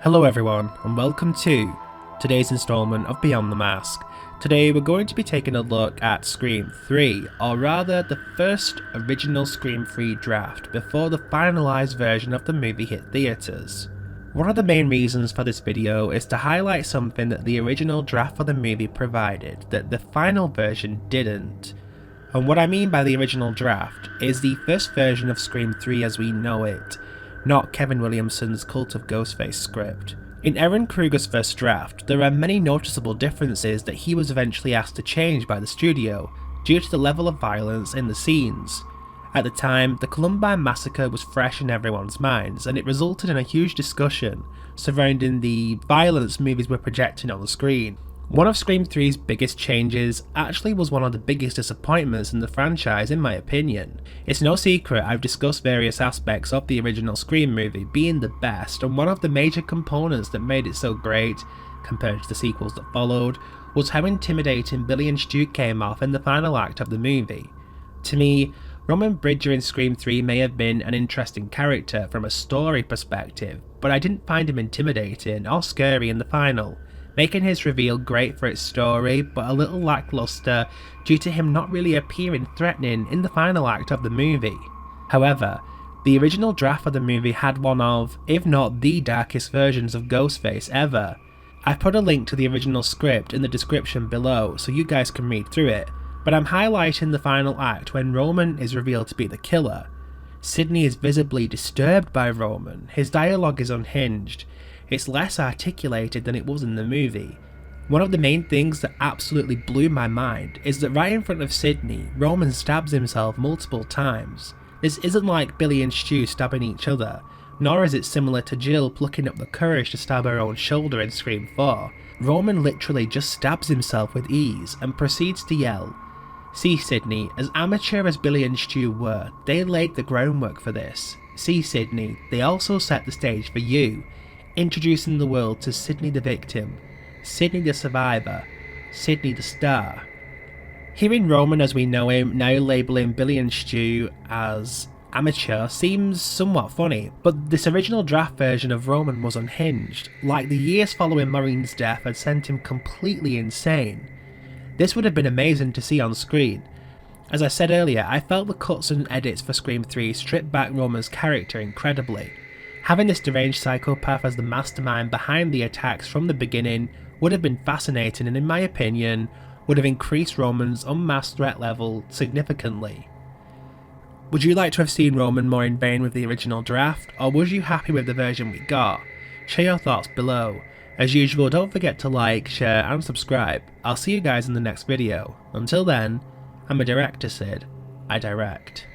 Hello everyone, and welcome to today's installment of Beyond the Mask. Today we're going to be taking a look at Scream 3, or rather the first original Scream 3 draft before the finalised version of the movie hit theatres. One of the main reasons for this video is to highlight something that the original draft for the movie provided that the final version didn't. And what I mean by the original draft is the first version of Scream 3 as we know it, not Kevin Williamson's Cult of Ghostface script. In Ehren Kruger's first draft, there are many noticeable differences that he was eventually asked to change by the studio due to the level of violence in the scenes. At the time, the Columbine Massacre was fresh in everyone's minds, and it resulted in a huge discussion surrounding the violence movies were projecting on the screen. One of Scream 3's biggest changes actually was one of the biggest disappointments in the franchise in my opinion. It's no secret I've discussed various aspects of the original Scream movie being the best, and one of the major components that made it so great, compared to the sequels that followed, was how intimidating Billy and Stu came off in the final act of the movie. To me, Roman Bridger in Scream 3 may have been an interesting character from a story perspective, but I didn't find him intimidating or scary in the final, making his reveal great for its story, but a little lackluster due to him not really appearing threatening in the final act of the movie. However, the original draft of the movie had one of, if not the darkest versions of Ghostface ever. I've put a link to the original script in the description below so you guys can read through it, but I'm highlighting the final act when Roman is revealed to be the killer. Sidney is visibly disturbed by Roman, his dialogue is unhinged, it's less articulated than it was in the movie. One of the main things that absolutely blew my mind is that right in front of Sidney, Roman stabs himself multiple times. This isn't like Billy and Stu stabbing each other, nor is it similar to Jill plucking up the courage to stab her own shoulder in Scream 4. Roman literally just stabs himself with ease and proceeds to yell, "See Sidney, as amateur as Billy and Stu were, they laid the groundwork for this. See Sidney, they also set the stage for you, introducing the world to Sidney the victim, Sidney the survivor, Sidney the star." Hearing Roman as we know him now labelling Billy and Stu as amateur seems somewhat funny, but this original draft version of Roman was unhinged, like the years following Maureen's death had sent him completely insane. This would have been amazing to see on screen. As I said earlier, I felt the cuts and edits for Scream 3 stripped back Roman's character incredibly. Having this deranged psychopath as the mastermind behind the attacks from the beginning would have been fascinating and in my opinion would have increased Roman's unmasked threat level significantly. Would you like to have seen Roman more in vain with the original draft, or was you happy with the version we got? Share your thoughts below. As usual, don't forget to like, share and subscribe. I'll see you guys in the next video. Until then, I'm a director Sid, I direct.